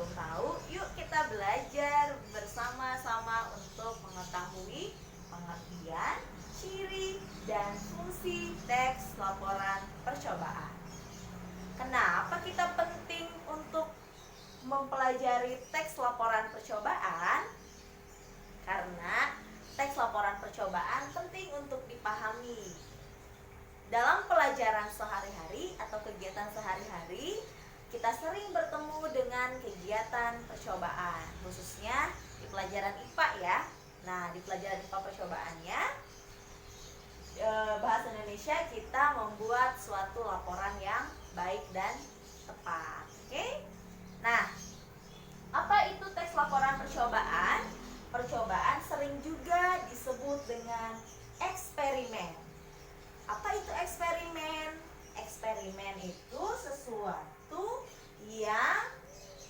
belum tahu, yuk kita belajar bersama-sama untuk mengetahui pengertian, ciri, dan fungsi teks laporan percobaan. Kenapa kita penting untuk mempelajari teks laporan percobaan? Karena teks laporan percobaan penting untuk dipahami. Dalam pelajaran sehari-hari atau kegiatan sehari-hari, kita sering bertemu dengan kegiatan percobaan, khususnya di pelajaran IPA ya. Nah, di pelajaran IPA percobaannya, bahasa Indonesia kita membuat suatu laporan yang baik dan tepat. Oke? Nah, apa itu teks laporan percobaan? Percobaan sering juga disebut dengan eksperimen. Apa itu eksperimen? Eksperimen itu sesuatu yang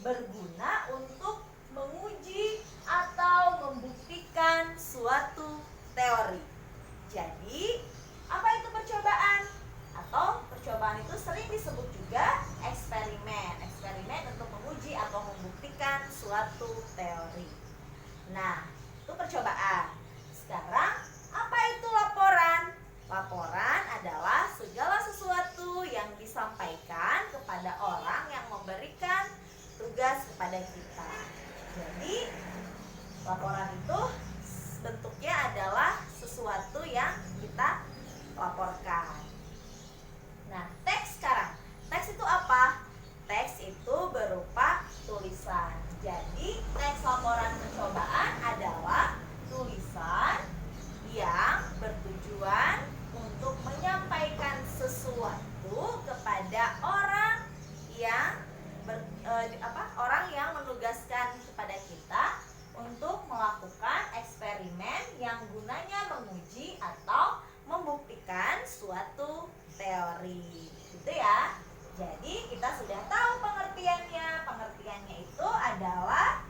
berguna untuk menguji atau membuktikan suatu teori. Jadi, apa itu percobaan? Atau percobaan itu sering disebut juga eksperimen. Eksperimen untuk menguji atau membuktikan suatu teori. Nah, itu percobaan. Sekarang, apa itu laporan? Laporan adalah segala sesuatu yang disampaikan kepada orang yang memberikan tugas kepada kita. Jadi, laporan itu bentuknya adalah sesuatu yang kita laporkan. Nah, teks sekarang. Teks itu apa? Teks itu berupa tulisan. Jadi, teks laporan percobaan adalah tulisan yang bertujuan untuk menyampaikan sesuatu kepada orang yang orang yang menugaskan kepada kita untuk melakukan eksperimen yang gunanya menguji atau membuktikan suatu teori. Gitu ya. Jadi kita sudah tahu pengertiannya. Pengertiannya itu adalah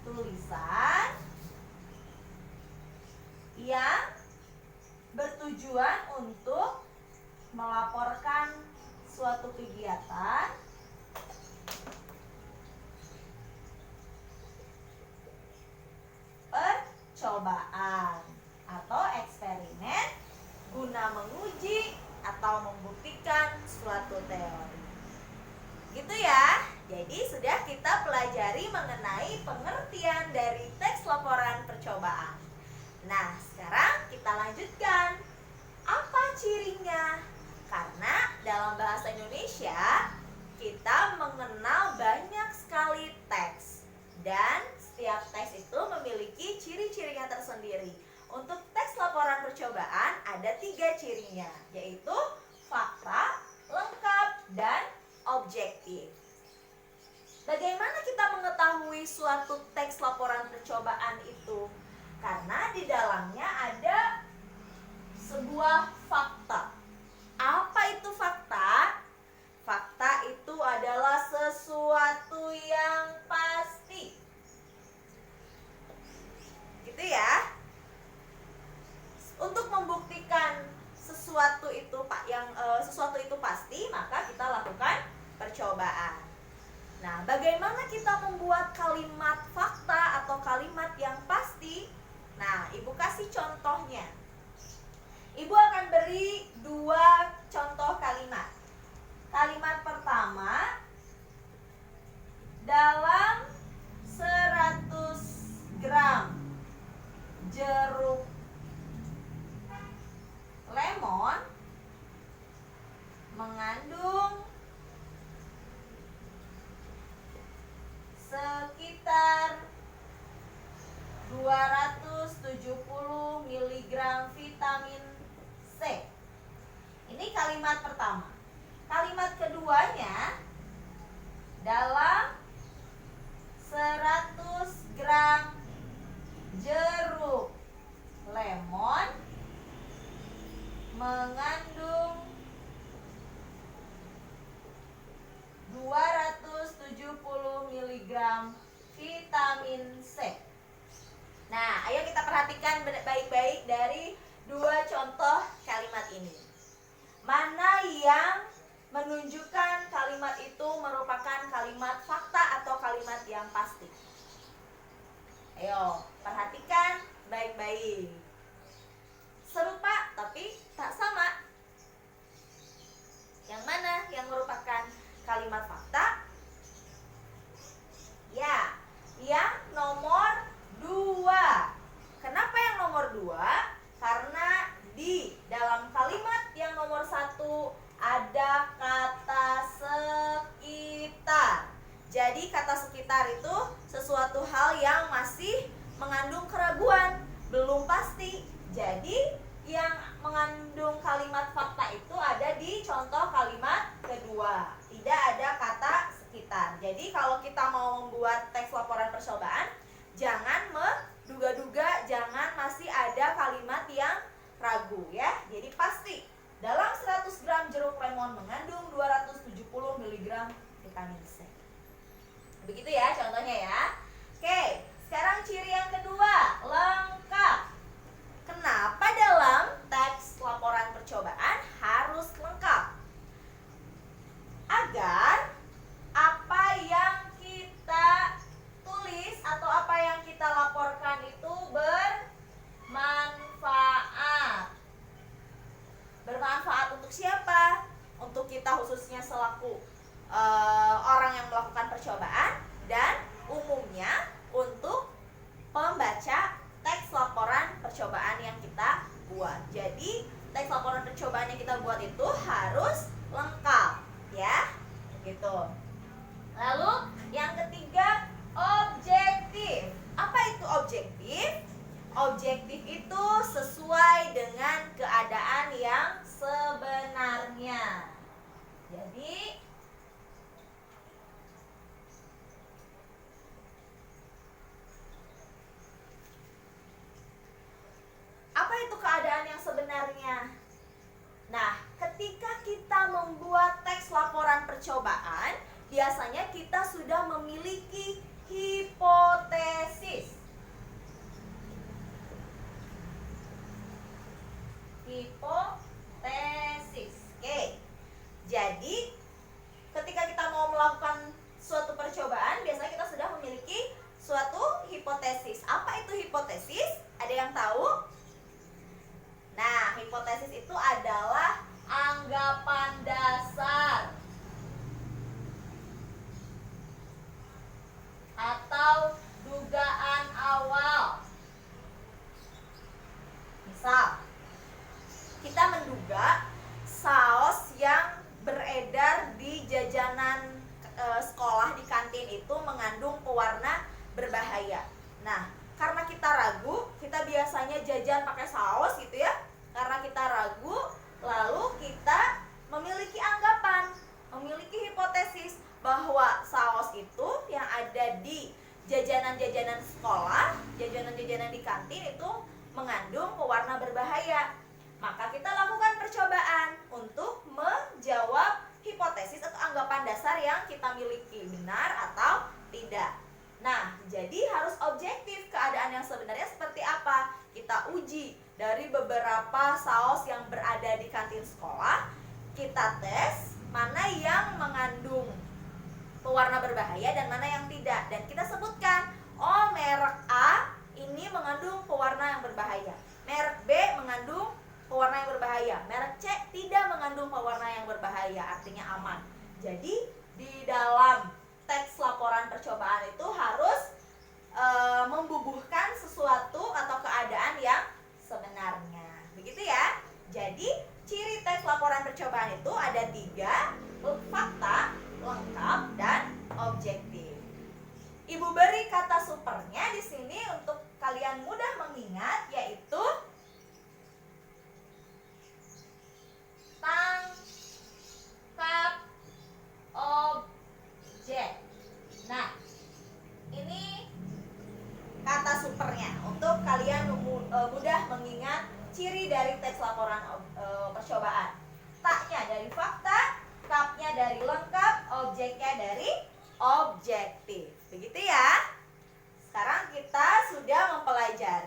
tulisan yang bertujuan untuk melaporkan suatu kegiatan percobaan atau eksperimen guna menguji atau membuktikan suatu teori. Gitu ya. Jadi sudah kita pelajari mengenai pengertian dari teks laporan percobaan. Nah, sekarang kita lanjutkan. Apa cirinya? Karena dalam bahasa Indonesia kita mengenal banyak sekali teks. Dan setiap teks itu memiliki ciri-cirinya tersendiri. Untuk teks laporan percobaan ada 3 cirinya, yaitu fakta, lengkap, dan objektif. Bagaimana kita mengetahui suatu teks laporan percobaan itu? Karena di dalamnya ada sebuah fakta. Apa itu fakta? Fakta itu adalah sesuatu yang pasti. Gitu ya. Untuk membuktikan sesuatu itu pasti, maka kita lakukan percobaan. Nah, bagaimana kita membuat kalimat fakta atau kalimat yang pasti? Nah, Ibu kasih contohnya. Ibu akan beri 2 contoh kalimat. Kalimat pertama, dalam 100 gram jeruk lemon mengandung sekitar 270 mg vitamin C. Ini kalimat pertama. Kalimat keduanya, dalam 100 gram jeruk lemon mengandung 270 mg vitamin C. Nah, ayo kita perhatikan baik-baik dari 2 contoh kalimat ini. Mana yang menunjukkan kalimat itu merupakan kalimat fakta atau kalimat yang pasti. Ayo, perhatikan baik-baik. Serupa tapi tak sama. Yang mana yang merupakan kalimat fakta? Ya, yang nomor 2. Kenapa yang nomor 2? Karena di dalam kalimat yang nomor 1 ada kata sekitar. Jadi kata sekitar itu sesuatu hal yang masih mengandung keraguan, belum pasti. Jadi yang mengandung kalimat fakta itu ada di contoh kalimat kedua. Tidak ada kata sekitar. Jadi kalau kita mau membuat teks laporan percobaan, jangan menduga-duga, jangan masih ada kalimat yang ragu ya. Jadi pasti dalam 100 gram jeruk lemon mengandung 270 mg vitamin C. Begitu ya contohnya ya. Oke, sekarang ciri yang kedua, lengkap. Kenapa dalam teks laporan percobaan harus lengkap? Agar apa yang kita tulis atau apa yang kita laporkan itu bermanfaat. Bermanfaat untuk siapa? Untuk kita khususnya selaku orang yang melakukan percobaan, dan umumnya untuk pembaca teks laporan percobaan yang kita buat. Jadi teks laporan percobaan yang kita buat itu harus lengkap ya, gitu. Lalu yang ketiga, objektif. Apa itu objektif? Objektif itu sesuai dengan keadaan yang sebenarnya. Jadi apa itu keadaan yang sebenarnya? Nah, ketika kita membuat teks laporan percobaan, biasanya kita sudah memiliki hipotesis. Hipotesis. Oke. Jadi, ketika kita mau melakukan suatu percobaan, biasanya kita sudah memiliki suatu hipotesis. Apa itu hipotesis? Ada yang tahu? Nah, hipotesis itu adalah anggapan dasar atau dugaan awal. Misal, kita menduga saus yang beredar di jajanan sekolah di kantin itu mengandung pewarna berbahaya. Nah, karena kita ragu, kita biasanya jajan pakai saus gitu ya. Karena kita ragu, lalu kita memiliki anggapan, memiliki hipotesis bahwa saus itu yang ada di jajanan-jajanan sekolah, jajanan-jajanan di kantin itu mengandung pewarna berbahaya. Maka kita lakukan percobaan untuk menjawab hipotesis atau anggapan dasar yang kita miliki, benar atau tidak. Nah, jadi harus objektif keadaan yang sebenarnya seperti apa. Kita uji dari beberapa saus yang berada di kantin sekolah, kita tes mana yang mengandung pewarna berbahaya dan mana yang tidak. Dan kita sebutkan, oh merek A ini mengandung pewarna yang berbahaya, merek B mengandung pewarna yang berbahaya, merek C tidak mengandung pewarna yang berbahaya, artinya aman. Jadi di dalam teks laporan percobaan itu harus membubuhkan sesuatu atau keadaan yang sebenarnya. Begitu ya. Jadi ciri teks laporan percobaan itu ada 3, fakta, lengkap, dan objektif. Ibu beri kata supernya di sini untuk kalian mudah mengingat, yaitu tangkap objek. Nah, ini kata supernya untuk kalian mudah mengingat ciri dari teks laporan percobaan. Taknya dari fakta, kapnya dari lengkap, objeknya dari objektif.